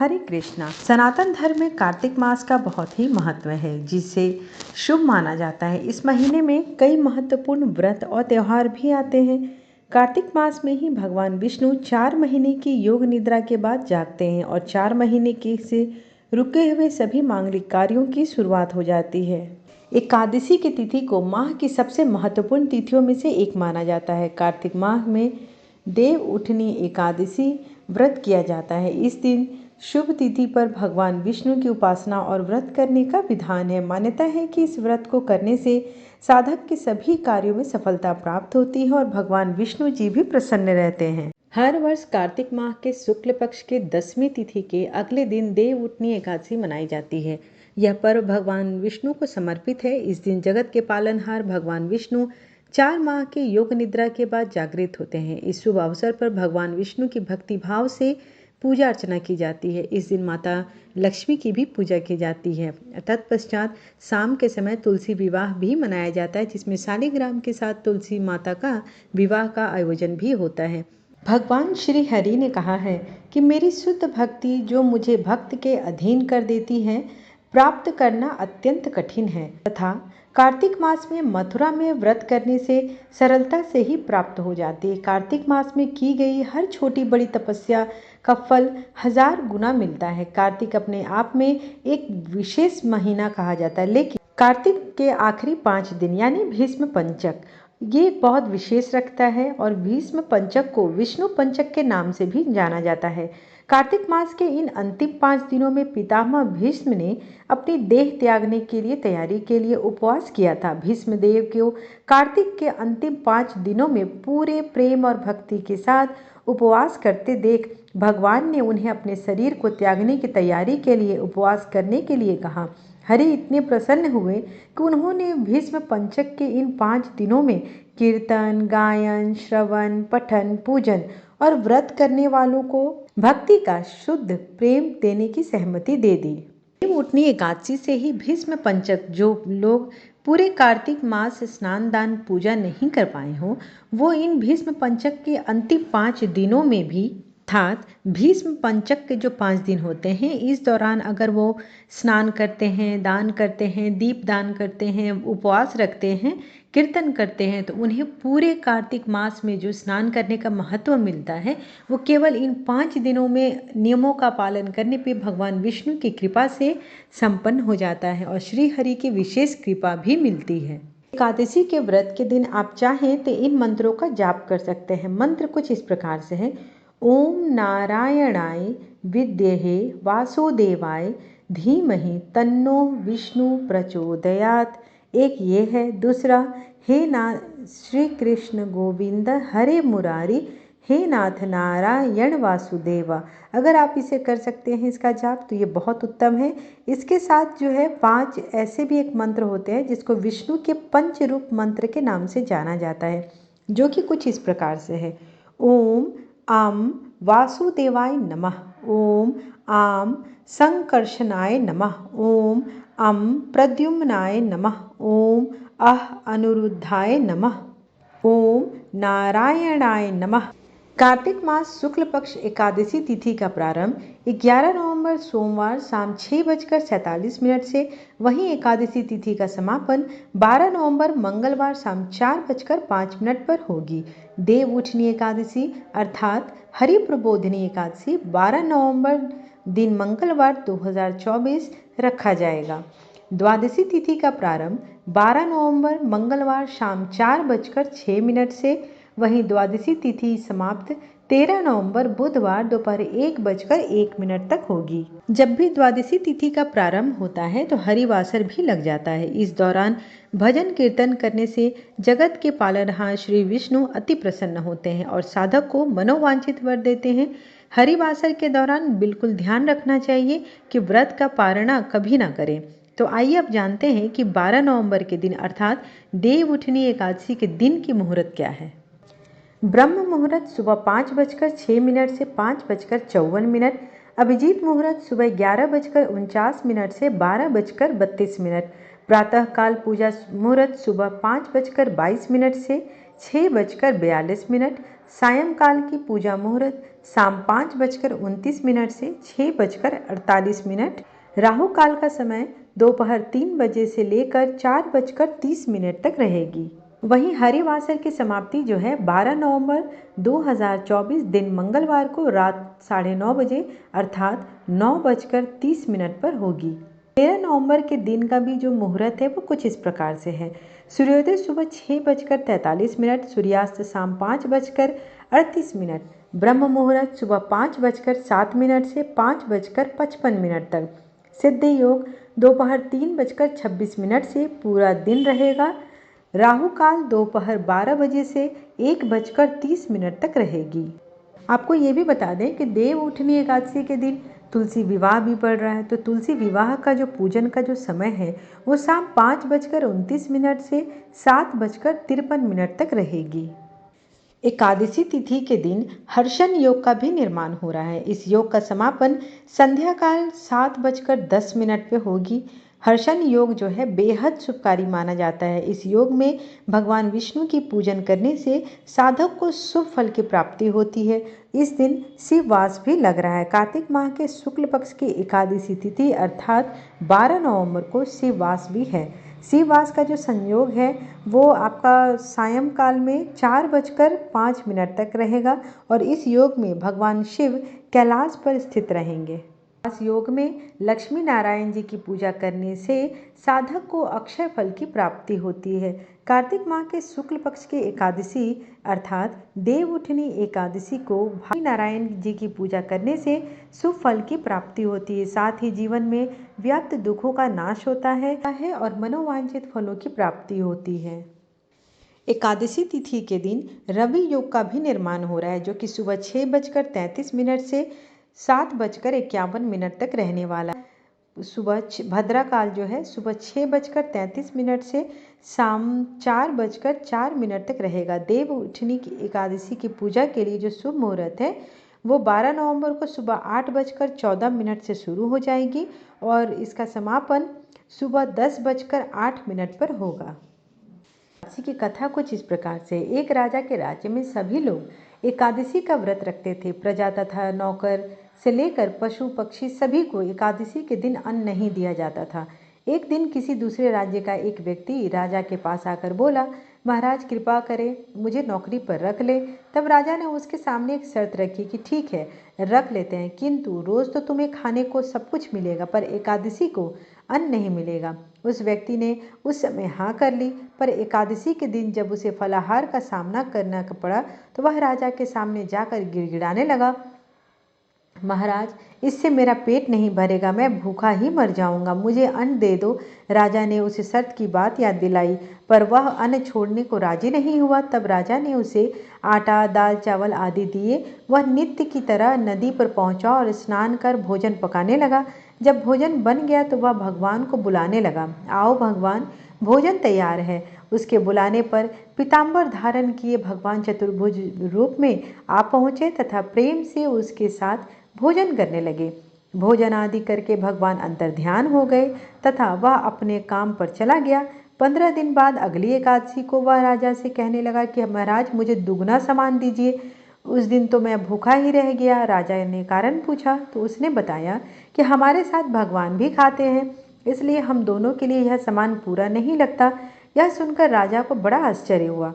हरे कृष्णा। सनातन धर्म में कार्तिक मास का बहुत ही महत्व है, जिसे शुभ माना जाता है। इस महीने में कई महत्वपूर्ण व्रत और त्यौहार भी आते हैं। कार्तिक मास में ही भगवान विष्णु 4 महीने की योग निद्रा के बाद जागते हैं और 4 महीने के से रुके हुए सभी मांगलिक कार्यों की शुरुआत हो जाती है। एकादशी की तिथि को माह की सबसे महत्वपूर्ण तिथियों में से एक माना जाता है। कार्तिक माह में देव उठनी एकादशी व्रत किया जाता है। इस दिन शुभ तिथि पर भगवान विष्णु की उपासना और व्रत करने का विधान है। मान्यता है कि इस व्रत को करने से साधक के सभी कार्यों में सफलता प्राप्त होती है और भगवान विष्णु जी भी प्रसन्न रहते हैं। हर वर्ष कार्तिक माह के शुक्ल पक्ष के 10वीं तिथि के अगले दिन देव उठनी एकादशी मनाई जाती है। यह पर्व भगवान विष्णु को समर्पित है। इस दिन जगत के पालनहार भगवान विष्णु 4 माह के योग निद्रा के बाद जागृत होते हैं। इस शुभ अवसर पर भगवान विष्णु की भक्ति भाव से पूजा अर्चना की जाती है। इस दिन माता लक्ष्मी की भी पूजा की जाती है। तत्पश्चात शाम के समय तुलसी विवाह भी मनाया जाता है, जिसमें शालिग्राम के साथ तुलसी माता का विवाह का आयोजन भी होता है। भगवान श्री हरि ने कहा है कि मेरी शुद्ध भक्ति जो मुझे भक्त के अधीन कर देती है, प्राप्त करना अत्यंत कठिन है। तथा कार्तिक मास में मथुरा में व्रत करने से सरलता से ही प्राप्त हो जाती है। कार्तिक मास में की गई हर छोटी बड़ी तपस्या का फल 1000 गुना मिलता है। कार्तिक अपने आप में एक विशेष महीना कहा जाता है, लेकिन कार्तिक के आखिरी 5 दिन यानी भीष्म पंचक ये बहुत विशेष रखता है और भीष्म पंचक को विष्णु पंचक के नाम से भी जाना जाता है। कार्तिक मास के इन अंतिम 5 दिनों में पितामह भीष्म ने अपनी देह त्यागने के लिए तैयारी के लिए उपवास किया था। भीष्म देव को कार्तिक के अंतिम 5 दिनों में पूरे प्रेम और भक्ति के साथ उपवास करते देख भगवान ने उन्हें अपने शरीर को त्यागने की तैयारी के लिए उपवास करने के लिए कहा। हरि इतने प्रसन्न हुए कि उन्होंने भीष्म पंचक के इन 5 दिनों में कीर्तन, गायन, श्रवण, पठन, पूजन और व्रत करने वालों को भक्ति का शुद्ध प्रेम देने की सहमति दे दी। देव उठनी एकादशी से ही भीष्म पंचक जो लोग पूरे कार्तिक मास स्नान दान पूजा नहीं कर पाए हों, वो इन भीष्म पंचक के अंतिम 5 दिनों में भी अर्थात भीष्म पंचक के जो 5 दिन होते हैं, इस दौरान अगर वो स्नान करते हैं, दान करते हैं, दीप दान करते हैं, उपवास रखते हैं, कीर्तन करते हैं, तो उन्हें पूरे कार्तिक मास में जो स्नान करने का महत्व मिलता है, वो केवल इन 5 दिनों में नियमों का पालन करने पे भगवान विष्णु की कृपा से संपन्न हो जाता है और श्री हरि की विशेष कृपा भी मिलती है। एकादशी के व्रत के दिन आप चाहें तो इन मंत्रों का जाप कर सकते हैं। मंत्र कुछ इस प्रकार से है: ओम नारायणाय विद्महे वासुदेवाय धीमहि तन्नो विष्णु प्रचोदयात्। एक ये है। दूसरा, हे नाथ श्री कृष्ण गोविंद हरे मुरारी, हे नाथ नारायण वासुदेवा। अगर आप इसे कर सकते हैं इसका जाप, तो ये बहुत उत्तम है। इसके साथ जो है 5 ऐसे भी एक मंत्र होते हैं जिसको विष्णु के पंच रूप मंत्र के नाम से जाना जाता है, जो कि कुछ इस प्रकार से है: ओम आम वासुदेवाय नमः, ओम आम संकर्षणाय नमः, ओम अम प्रद्युम्नाय नमः, ओम अनिरुद्धाय नमः, ओम नारायणाय नमः। कार्तिक मास शुक्ल पक्ष एकादशी तिथि का प्रारंभ 11 नवंबर सोमवार शाम 6:47 से, वहीं एकादशी तिथि का समापन 12 नवंबर मंगलवार शाम 4:05 पर होगी। देव उठनी एकादशी अर्थात हरि प्रबोधिनी एकादशी 12 नवंबर दिन मंगलवार 2024 रखा जाएगा। द्वादशी तिथि का प्रारंभ 12 नवंबर मंगलवार शाम 4:06 से, वहीं द्वादशी तिथि समाप्त 13 नवंबर बुधवार दोपहर 1:01 तक होगी। जब भी द्वादशी तिथि का प्रारंभ होता है तो हरिवासर भी लग जाता है। इस दौरान भजन कीर्तन करने से जगत के पालनहार श्री विष्णु अति प्रसन्न होते हैं और साधक को मनोवांछित वर देते हैं। हरिवासर के दौरान बिल्कुल ध्यान रखना चाहिए कि व्रत का पारणा कभी ना करें। तो आइए अब जानते हैं कि 12 नवंबर के दिन अर्थात देव उठनी एकादशी के दिन की मुहूर्त क्या है। ब्रह्म मुहूर्त सुबह 5:06 से 5:54, अभिजीत मुहूर्त सुबह 11:49 से 12:32, प्रातःकाल पूजा मुहूर्त सुबह 5:22 से 6:42, सायंकाल की पूजा मुहूर्त शाम 5:29 से 6:48, राहु काल का समय दोपहर 3 बजे से लेकर 4:30 तक रहेगी। वहीं हरिवासर की समाप्ति जो है 12 नवंबर 2024 दिन मंगलवार को रात 9:30 बजे अर्थात 9:30 पर होगी। 13 नवंबर के दिन का भी जो मुहूर्त है वो कुछ इस प्रकार से है। सूर्योदय सुबह 6:43, सूर्यास्त शाम 5:38, ब्रह्म मुहूर्त सुबह 5:07 से 5:55 तक, सिद्ध योग दोपहर 3:26 से पूरा दिन रहेगा। राहु काल दोपहर 12 बजे से 1:30 तक रहेगी। आपको ये भी बता दें कि देव उठनी एकादशी के दिन तुलसी विवाह भी पड़ रहा है, तो तुलसी विवाह का जो पूजन का जो समय है वो शाम 5:29 से 7:53 तक रहेगी। एकादशी तिथि के दिन हर्षण योग का भी निर्माण हो रहा है। इस योग का समापन संध्या काल 7:10 पे होगी। हर्षण योग जो है बेहद शुभकारी माना जाता है। इस योग में भगवान विष्णु की पूजन करने से साधक को शुभ फल की प्राप्ति होती है। इस दिन शिववास भी लग रहा है। कार्तिक माह के शुक्ल पक्ष की एकादशी तिथि अर्थात 12 नवंबर को शिववास भी है। शिववास का जो संयोग है वो आपका सायंकाल में 4:05 तक रहेगा और इस योग में भगवान शिव कैलाश पर स्थित रहेंगे। इस योग में लक्ष्मी नारायण जी की पूजा करने से साधक को अक्षय फल की प्राप्ति होती है। कार्तिक माह के शुक्ल पक्ष की एकादशी अर्थात देव उठनी एकादशी को भाई नारायण जी की पूजा करने से शुभ फल की प्राप्ति होती है। साथ ही जीवन में व्याप्त दुखों का नाश होता है और मनोवांछित फलों की प्राप्ति होती है। एकादशी तिथि के दिन रवि योग का भी निर्माण हो रहा है, जो कि सुबह 6:33 से 7:51 तक रहने वाला है। सुबह भद्रा काल जो है सुबह 6:33 से शाम 4:04 तक रहेगा। देव उठनी की एकादशी की पूजा के लिए जो शुभ मुहूर्त है वो 12 नवंबर को सुबह 8:14 से शुरू हो जाएगी और इसका समापन सुबह 10:08 पर होगा। एकादशी की कथा कुछ इस प्रकार से। एक राजा के राज्य में सभी लोग एकादशी का व्रत रखते थे। प्रजा तथा नौकर से लेकर पशु पक्षी सभी को एकादशी के दिन अन्न नहीं दिया जाता था। एक दिन किसी दूसरे राज्य का एक व्यक्ति राजा के पास आकर बोला, महाराज कृपा करें मुझे नौकरी पर रख ले। तब राजा ने उसके सामने एक शर्त रखी कि ठीक है रख लेते हैं, किंतु रोज तो तुम्हें खाने को सब कुछ मिलेगा पर एकादशी को अन्न नहीं मिलेगा। उस व्यक्ति ने उस समय हाँ कर ली, पर एकादशी के दिन जब उसे फलाहार का सामना करना पड़ा तो वह राजा के सामने जाकर गिड़गिड़ाने लगा, महाराज इससे मेरा पेट नहीं भरेगा, मैं भूखा ही मर जाऊंगा, मुझे अन्न दे दो। राजा ने उसे शर्त की बात याद दिलाई पर वह अन्न छोड़ने को राजी नहीं हुआ। तब राजा ने उसे आटा दाल चावल आदि दिए। वह नित्य की तरह नदी पर पहुंचा और स्नान कर भोजन पकाने लगा। जब भोजन बन गया तो वह भगवान को बुलाने लगा, आओ भगवान भोजन तैयार है। उसके बुलाने पर पीताम्बर धारण किए भगवान चतुर्भुज रूप में आ पहुँचे तथा प्रेम से उसके साथ भोजन करने लगे। भोजन आदि करके भगवान अंतर ध्यान हो गए तथा वह अपने काम पर चला गया। 15 दिन बाद अगली एकादशी को वह राजा से कहने लगा कि महाराज मुझे दुगना सामान दीजिए। उस दिन तो मैं भूखा ही रह गया। राजा ने कारण पूछा तो उसने बताया कि हमारे साथ भगवान भी खाते हैं, इसलिए हम दोनों के लिए यह सामान पूरा नहीं लगता। यह सुनकर राजा को बड़ा आश्चर्य हुआ।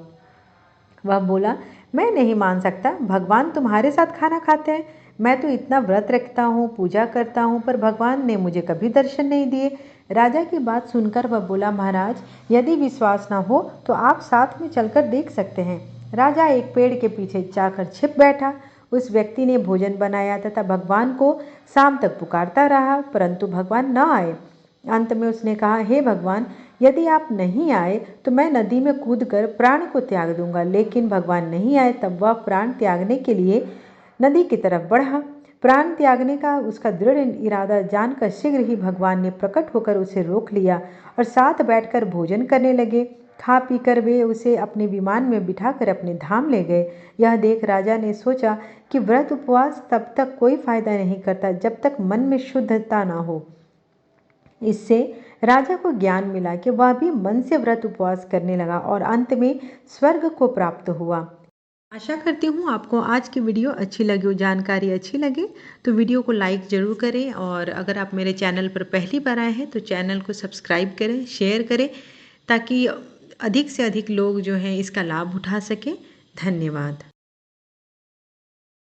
वह बोला, मैं नहीं मान सकता, भगवान तुम्हारे साथ खाना खाते हैं। मैं तो इतना व्रत रखता हूँ, पूजा करता हूँ, पर भगवान ने मुझे कभी दर्शन नहीं दिए। राजा की बात सुनकर वह बोला, महाराज यदि विश्वास न हो तो आप साथ में चलकर देख सकते हैं। राजा एक पेड़ के पीछे जाकर छिप बैठा। उस व्यक्ति ने भोजन बनाया तथा भगवान को शाम तक पुकारता रहा, परंतु भगवान न आए। अंत में उसने कहा, हे भगवान यदि आप नहीं आए तो मैं नदी में कूदकर प्राण को त्याग दूंगा। लेकिन भगवान नहीं आए। तब वह प्राण त्यागने के लिए नदी की तरफ बढ़ा। प्राण त्यागने का उसका दृढ़ इरादा जानकर शीघ्र ही भगवान ने प्रकट होकर उसे रोक लिया और साथ बैठकर भोजन करने लगे। खा पीकर वे उसे अपने विमान में बिठाकर अपने धाम ले गए। यह देख राजा ने सोचा कि व्रत उपवास तब तक कोई फायदा नहीं करता जब तक मन में शुद्धता न हो। इससे राजा को ज्ञान मिला कि वह भी मन से व्रत उपवास करने लगा और अंत में स्वर्ग को प्राप्त हुआ। आशा करती हूँ आपको आज की वीडियो अच्छी लगी हो, जानकारी अच्छी लगे तो वीडियो को लाइक ज़रूर करें, और अगर आप मेरे चैनल पर पहली बार आए हैं तो चैनल को सब्सक्राइब करें, शेयर करें, ताकि अधिक से अधिक लोग जो हैं इसका लाभ उठा सकें। धन्यवाद।